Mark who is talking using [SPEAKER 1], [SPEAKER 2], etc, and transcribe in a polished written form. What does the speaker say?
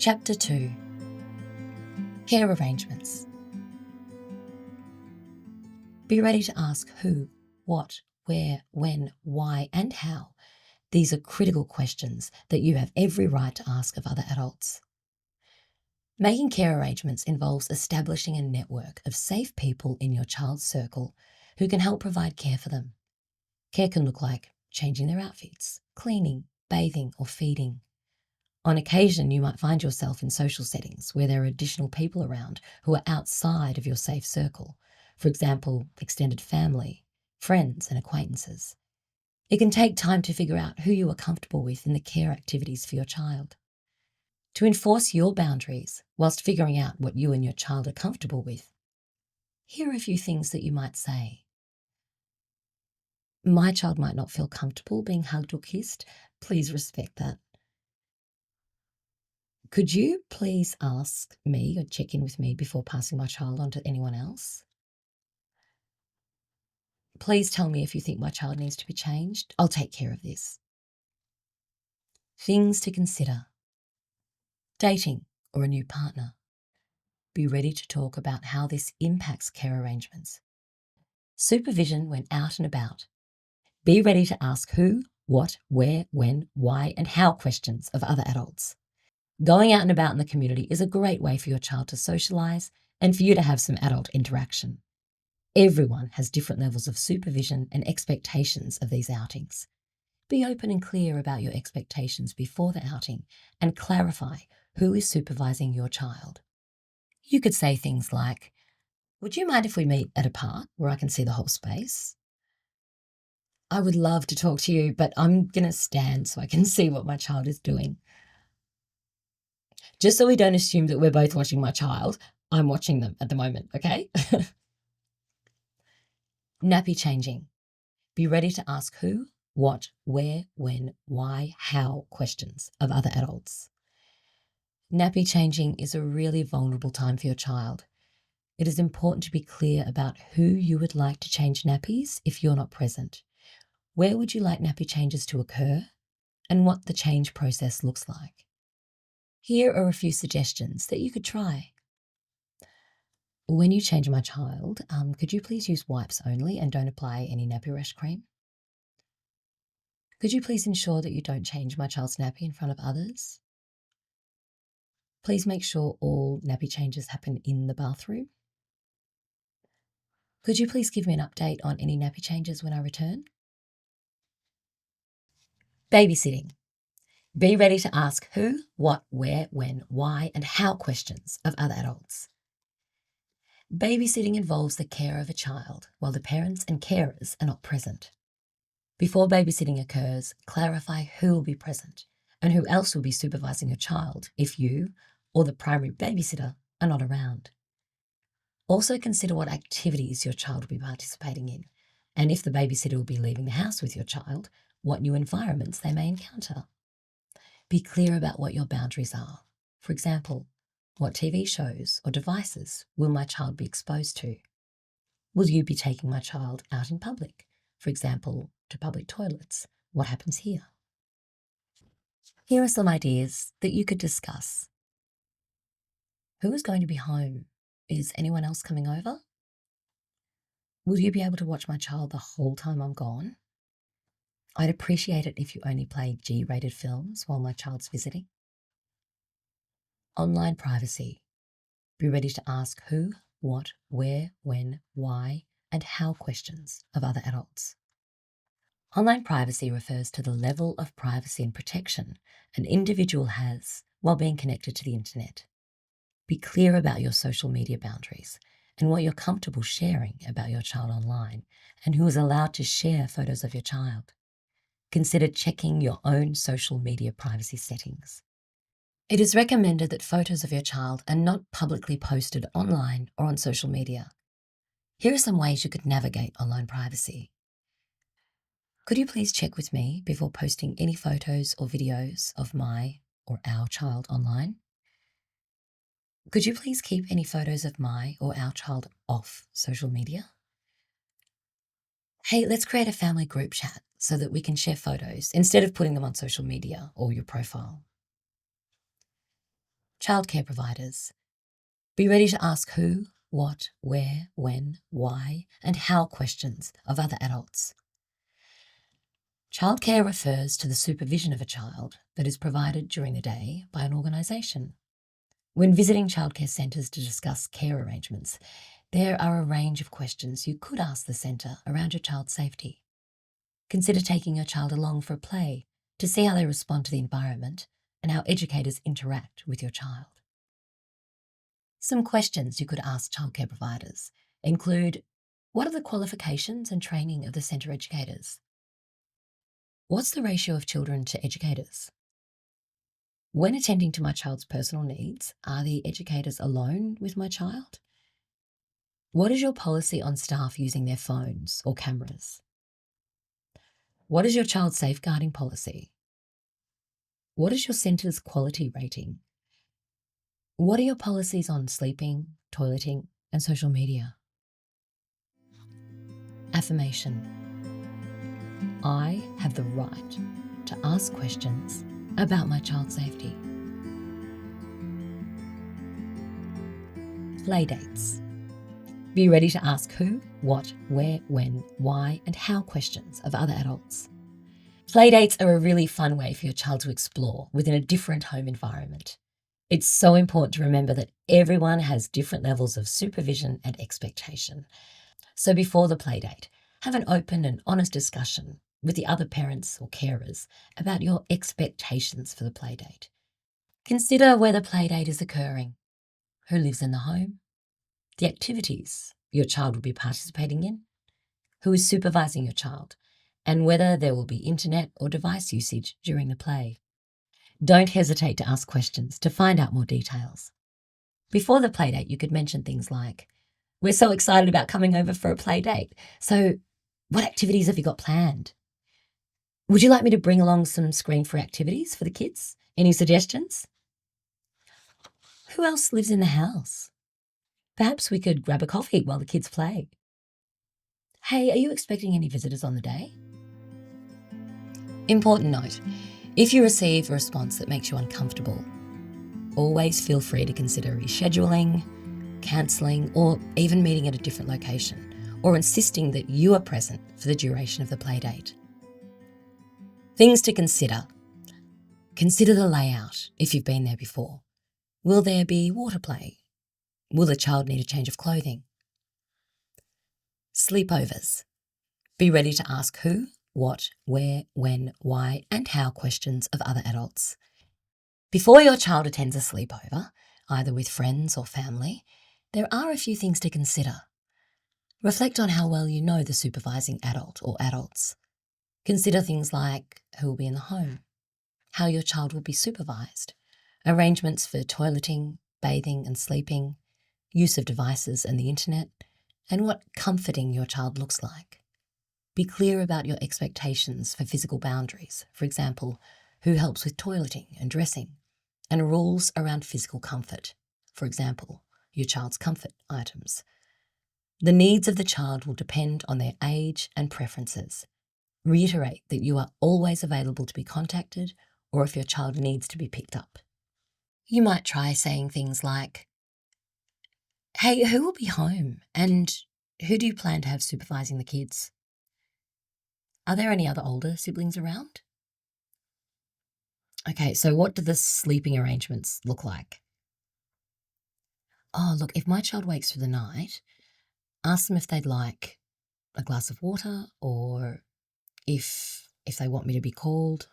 [SPEAKER 1] Chapter 2. Care Arrangements. Be ready to ask who, what, where, when, why, and how. These are critical questions that you have every right to ask of other adults. Making care arrangements involves establishing a network of safe people in your child's circle who can help provide care for them. Care can look like changing their outfits, cleaning, bathing, or feeding. On occasion, you might find yourself in social settings where there are additional people around who are outside of your safe circle, for example, extended family, friends, and acquaintances. It can take time to figure out who you are comfortable with in the care activities for your child. To enforce your boundaries whilst figuring out what you and your child are comfortable with, here are a few things that you might say. My child might not feel comfortable being hugged or kissed. Please respect that. Could you please ask me or check in with me before passing my child on to anyone else? Please tell me if you think my child needs to be changed. I'll take care of this. Things to consider. Dating or a new partner. Be ready to talk about how this impacts care arrangements. Supervision when out and about. Be ready to ask who, what, where, when, why, and how questions of other adults. Going out and about in the community is a great way for your child to socialise and for you to have some adult interaction. Everyone has different levels of supervision and expectations of these outings. Be open and clear about your expectations before the outing and clarify who is supervising your child. You could say things like, "Would you mind if we meet at a park where I can see the whole space? I would love to talk to you, but I'm going to stand so I can see what my child is doing." Just so we don't assume that we're both watching my child, I'm watching them at the moment, okay? Nappy changing. Be ready to ask who, what, where, when, why, how questions of other adults. Nappy changing is a really vulnerable time for your child. It is important to be clear about who you would like to change nappies if you're not present. Where would you like nappy changes to occur, and what the change process looks like. Here are a few suggestions that you could try. When you change my child, could you please use wipes only and don't apply any nappy rash cream? Could you please ensure that you don't change my child's nappy in front of others? Please make sure all nappy changes happen in the bathroom. Could you please give me an update on any nappy changes when I return? Babysitting. Be ready to ask who, what, where, when, why, and how questions of other adults. Babysitting involves the care of a child while the parents and carers are not present. Before babysitting occurs, clarify who will be present and who else will be supervising your child if you or the primary babysitter are not around. Also consider what activities your child will be participating in, and if the babysitter will be leaving the house with your child, what new environments they may encounter. Be clear about what your boundaries are. For example, what TV shows or devices will my child be exposed to? Will you be taking my child out in public? For example, to public toilets? What happens here? Here are some ideas that you could discuss. Who is going to be home? Is anyone else coming over? Will you be able to watch my child the whole time I'm gone? I'd appreciate it if you only play G-rated films while my child's visiting. Online privacy. Be ready to ask who, what, where, when, why, and how questions of other adults. Online privacy refers to the level of privacy and protection an individual has while being connected to the internet. Be clear about your social media boundaries and what you're comfortable sharing about your child online and who is allowed to share photos of your child. Consider checking your own social media privacy settings. It is recommended that photos of your child are not publicly posted online or on social media. Here are some ways you could navigate online privacy. Could you please check with me before posting any photos or videos of my or our child online? Could you please keep any photos of my or our child off social media? Hey, let's create a family group chat so that we can share photos instead of putting them on social media or your profile. Childcare providers. Be ready to ask who, what, where, when, why, and how questions of other adults. Childcare refers to the supervision of a child that is provided during the day by an organisation. When visiting childcare centres to discuss care arrangements, there are a range of questions you could ask the centre around your child's safety. Consider taking your child along for a play to see how they respond to the environment and how educators interact with your child. Some questions you could ask childcare providers include, what are the qualifications and training of the centre educators? What's the ratio of children to educators? When attending to my child's personal needs, are the educators alone with my child? What is your policy on staff using their phones or cameras? What is your child's safeguarding policy? What is your centre's quality rating? What are your policies on sleeping, toileting, and social media? Affirmation. I have the right to ask questions about my child's safety. Playdates. Be ready to ask who, what, where, when, why, and how questions of other adults. Playdates are a really fun way for your child to explore within a different home environment. It's so important to remember that everyone has different levels of supervision and expectation. So before the playdate, have an open and honest discussion with the other parents or carers about your expectations for the playdate. Consider where the playdate is occurring, who lives in the home, the activities your child will be participating in, who is supervising your child, and whether there will be internet or device usage during the play. Don't hesitate to ask questions to find out more details. Before the playdate, you could mention things like, we're so excited about coming over for a playdate, so what activities have you got planned? Would you like me to bring along some screen-free activities for the kids? Any suggestions? Who else lives in the house? Perhaps we could grab a coffee while the kids play. Hey, are you expecting any visitors on the day? Important note, if you receive a response that makes you uncomfortable, always feel free to consider rescheduling, cancelling, or even meeting at a different location, or insisting that you are present for the duration of the playdate. Things to consider. Consider the layout if you've been there before. Will there be water play? Will the child need a change of clothing? Sleepovers. Be ready to ask who, what, where, when, why, and how questions of other adults. Before your child attends a sleepover, either with friends or family, there are a few things to consider. Reflect on how well you know the supervising adult or adults. Consider things like who will be in the home, how your child will be supervised, arrangements for toileting, bathing and sleeping, use of devices and the internet, and what comforting your child looks like. Be clear about your expectations for physical boundaries, for example, who helps with toileting and dressing, and rules around physical comfort, for example, your child's comfort items. The needs of the child will depend on their age and preferences. Reiterate that you are always available to be contacted or if your child needs to be picked up. You might try saying things like, hey, who will be home and who do you plan to have supervising the kids? Are there any other older siblings around? Okay, so what do the sleeping arrangements look like? Oh, look, if my child wakes through the night, ask them if they'd like a glass of water or if they want me to be called